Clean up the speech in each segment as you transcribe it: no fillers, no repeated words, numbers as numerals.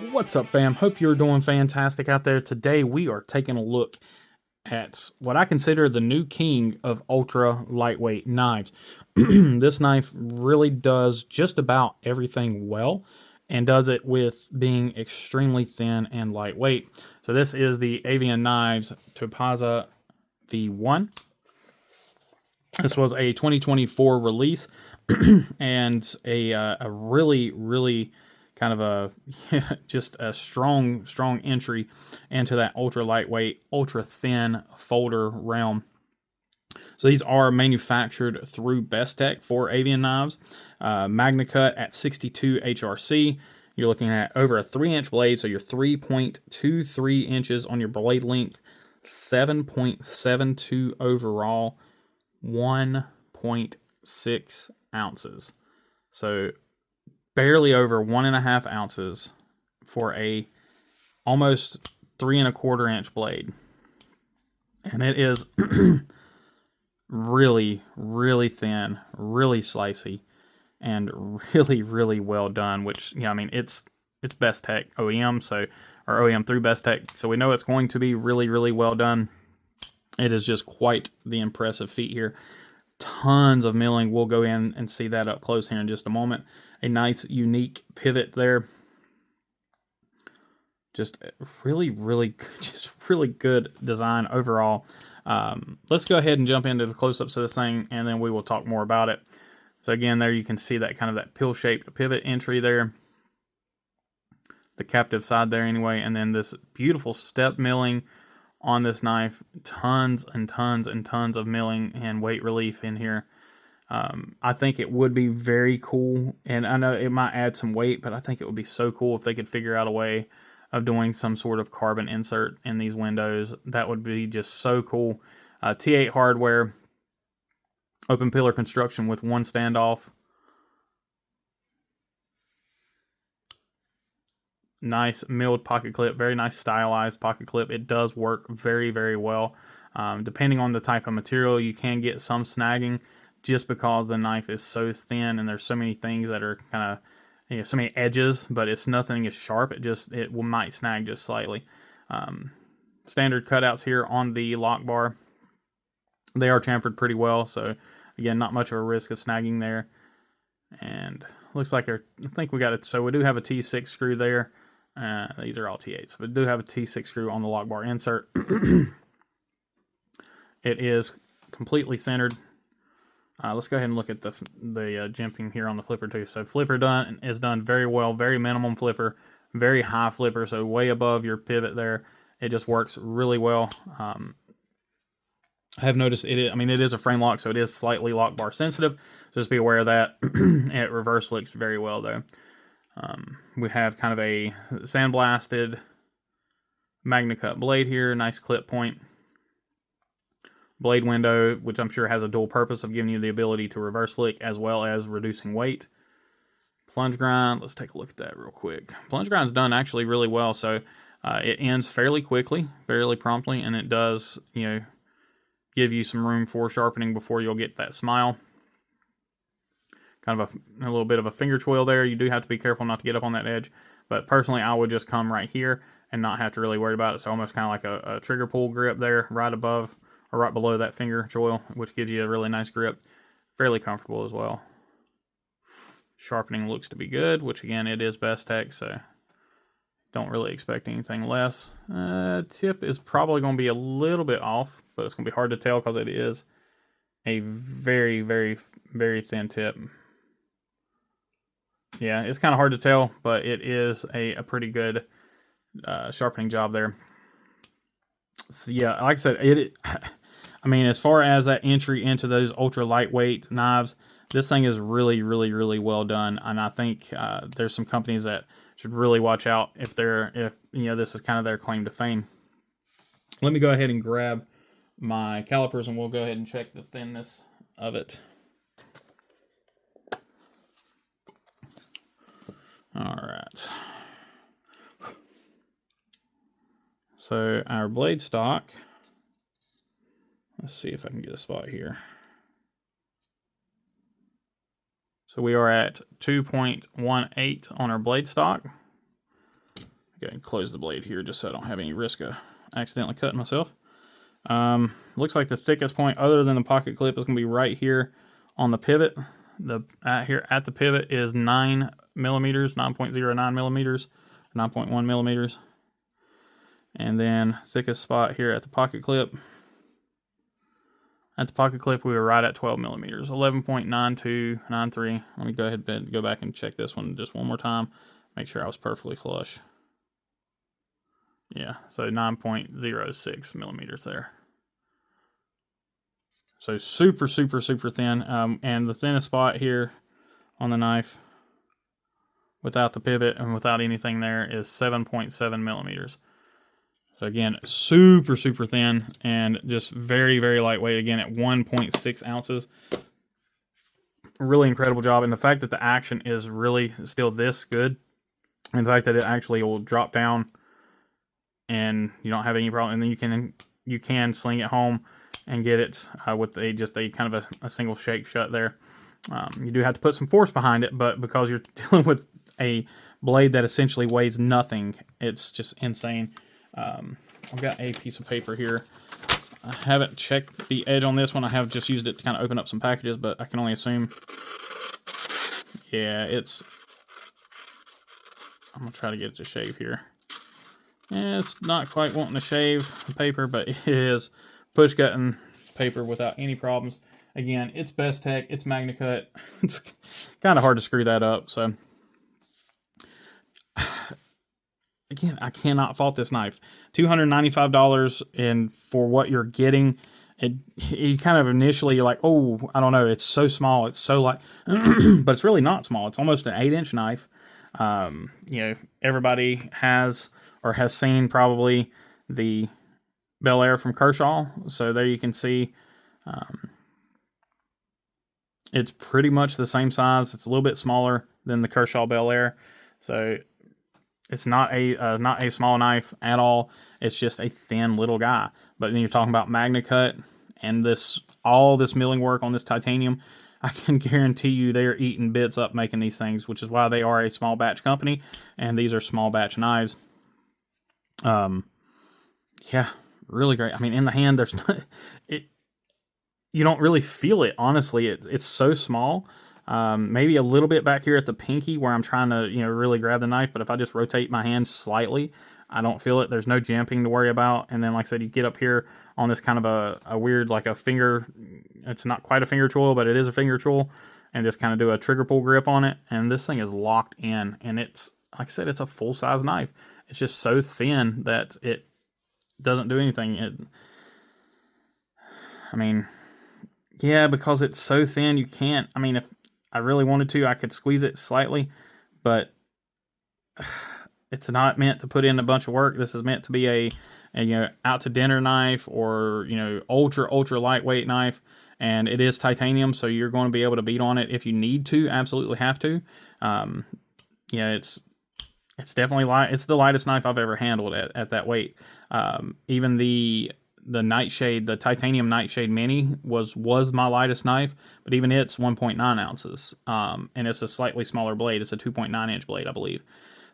What's up, fam? Hope you're doing fantastic out there. Today we are taking a look at what I consider the new king of ultra lightweight knives. This knife really does just about everything well and does it with being extremely thin and lightweight. So this is the Avian Knives Topaza V1. This was a 2024 release and a really kind of a just a strong entry into that ultra lightweight, ultra thin folder realm. So these are manufactured through BE.EDC.NC for Avian knives. Magna cut at 62 HRC. You're looking at over a 3-inch blade, so you're 3.23 inches on your blade length, 7.72 overall, 1.6 ounces. So barely over 1.5 ounces for a almost 3.25 inch blade. And it is really thin, really slicey, and really well done, which, yeah, I mean, it's BE.EDC.NC OEM, so, or OEM through BE.EDC.NC, so we know it's going to be really well done. It is just quite the impressive feat here. Tons of milling. We'll go in and see that up close here in just a moment. A nice, unique pivot there. Just really good design overall. Let's go ahead and jump into the close-ups of this thing, and then we will talk more about it. So again, there you can see that kind of that pill-shaped pivot entry there. The captive side there anyway, and then this beautiful step milling on this knife. Tons of milling and weight relief in here. I think it would be very cool, and I know it might add some weight, but I think it would be so cool if they could figure out a way of doing some sort of carbon insert in these windows. That would be just so cool. T8 hardware, open pillar construction with one standoff. Nice milled pocket clip, very nice stylized pocket clip. It does work very well. Depending on the type of material, you can get some snagging just because the knife is so thin and there's so many things that are kind of, you know, so many edges, but it's nothing is sharp. It might snag just slightly. Standard cutouts here on the lock bar. They are chamfered pretty well, so again, not much of a risk of snagging there. And looks like I think we got it. So we do have a T6 screw there. These are all T8s, but we do have a T6 screw on the lock bar insert. It is completely centered. Let's go ahead and look at the jimping here on the flipper too. So flipper is done very well, very minimum flipper, very high flipper, so way above your pivot there. It just works really well. I have noticed it is a frame lock, so it is slightly lock bar sensitive. So just be aware of that. It reverse flicks very well though. We have kind of a sandblasted Magna cut blade here, nice clip point. Blade window, which I'm sure has a dual purpose of giving you the ability to reverse flick as well as reducing weight. Plunge grind, let's take a look at that real quick. Plunge grind's done actually really well, so it ends fairly quickly, fairly promptly, and it does, you know, give you some room for sharpening before you'll get that smile. Kind of a little bit of a finger twirl there. You do have to be careful not to get up on that edge, but personally I would just come right here and not have to really worry about it. So almost kind of like a trigger pull grip there, right above or right below that finger choil, which gives you a really nice grip. Fairly comfortable as well. Sharpening looks to be good, which again, it is BE.EDC.NC, so don't really expect anything less. Tip is probably going to be a little bit off, but it's going to be hard to tell because it is a very thin tip. Yeah, it's kind of hard to tell, but it is a pretty good sharpening job there. So yeah, like I said, I mean, as far as that entry into those ultra lightweight knives, this thing is really well done, and I think there's some companies that should really watch out if you know, this is kind of their claim to fame. Let me go ahead and grab my calipers, and we'll go ahead and check the thinness of it. All right. So our blade stock. Let's see if I can get a spot here. So we are at 2.18 on our blade stock. Go ahead and close the blade here just so I don't have any risk of accidentally cutting myself. Looks like the thickest point other than the pocket clip is going to be right here on the pivot. Here at the pivot is 9 millimeters, 9.09 millimeters, 9.1 millimeters. And then thickest spot here at the pocket clip. At the pocket clip, we were right at 12 millimeters, 11.9293. Let me go ahead and go back and check this one just one more time. Make sure I was perfectly flush. Yeah, so 9.06 millimeters there. So super, super, super thin. And the thinnest spot here on the knife without the pivot and without anything there is 7.7 millimeters. So again, super, super thin and just very, very lightweight. Again, at 1.6 ounces. Really incredible job. And the fact that the action is really still this good, and the fact that it actually will drop down and you don't have any problem, and then you can sling it home and get it with just a kind of a single shake shut there. You do have to put some force behind it, but because you're dealing with a blade that essentially weighs nothing, it's just insane. I've got a piece of paper here. I haven't checked the edge on this one. I have just used it to kind of open up some packages, but I can only assume. Yeah, I'm going to try to get it to shave here. Yeah, it's not quite wanting to shave the paper, but it is push cutting paper without any problems. Again, it's Best Tech, it's MagnaCut. It's kind of hard to screw that up, so. Again, I cannot fault this knife. $295, and for what you're getting, you kind of initially you're like, oh, I don't know, it's so small, it's so light, but it's really not small. It's almost an 8-inch knife. You know, everybody has or has seen probably the Bel Air from Kershaw. So there you can see, it's pretty much the same size. It's a little bit smaller than the Kershaw Bel Air. So it's not a small knife at all. It's just a thin little guy. But then you're talking about MagnaCut and all this milling work on this titanium. I can guarantee you they're eating bits up making these things, which is why they are a small batch company, and these are small batch knives. Yeah, really great. I mean, in the hand, there's not you don't really feel it, honestly. It's so small. Maybe a little bit back here at the pinky where I'm trying to, really grab the knife, but if I just rotate my hand slightly, I don't feel it. There's no jimping to worry about. And then, like I said, you get up here on this kind of a weird, like a finger, it's not quite a finger tool, but it is a finger tool, and just kind of do a trigger pull grip on it. And this thing is locked in, and it's, like I said, it's a full-size knife. It's just so thin that it doesn't do anything. I mean, yeah, because it's so thin, you can't, I mean, if I really wanted to, I could squeeze it slightly, but it's not meant to put in a bunch of work. This is meant to be a out to dinner knife, or ultra lightweight knife, and it is titanium, so you're going to be able to beat on it if you need to. Absolutely have to. It's definitely light. It's the lightest knife I've ever handled at that weight. Even the Nightshade, the titanium Nightshade Mini was my lightest knife, but even it's 1.9 ounces, and it's a slightly smaller blade. It's a 2.9 inch blade, I believe.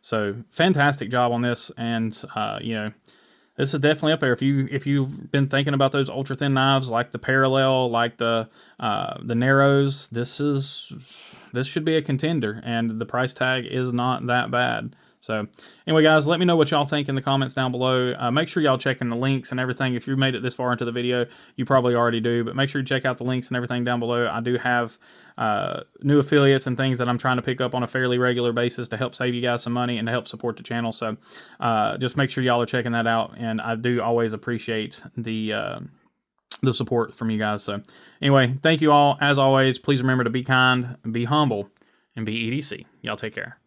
So fantastic job on this, and this is definitely up there. If you've been thinking about those ultra thin knives, like the Parallel, like the Narrows, this should be a contender, and the price tag is not that bad. So anyway, guys, let me know what y'all think in the comments down below. Make sure y'all checking the links and everything. If you made it this far into the video, you probably already do, but make sure you check out the links and everything down below. I do have new affiliates and things that I'm trying to pick up on a fairly regular basis to help save you guys some money and to help support the channel. So just make sure y'all are checking that out, and I do always appreciate the support from you guys. So anyway, thank you all. As always, please remember to be kind, be humble, and be EDC. Y'all take care.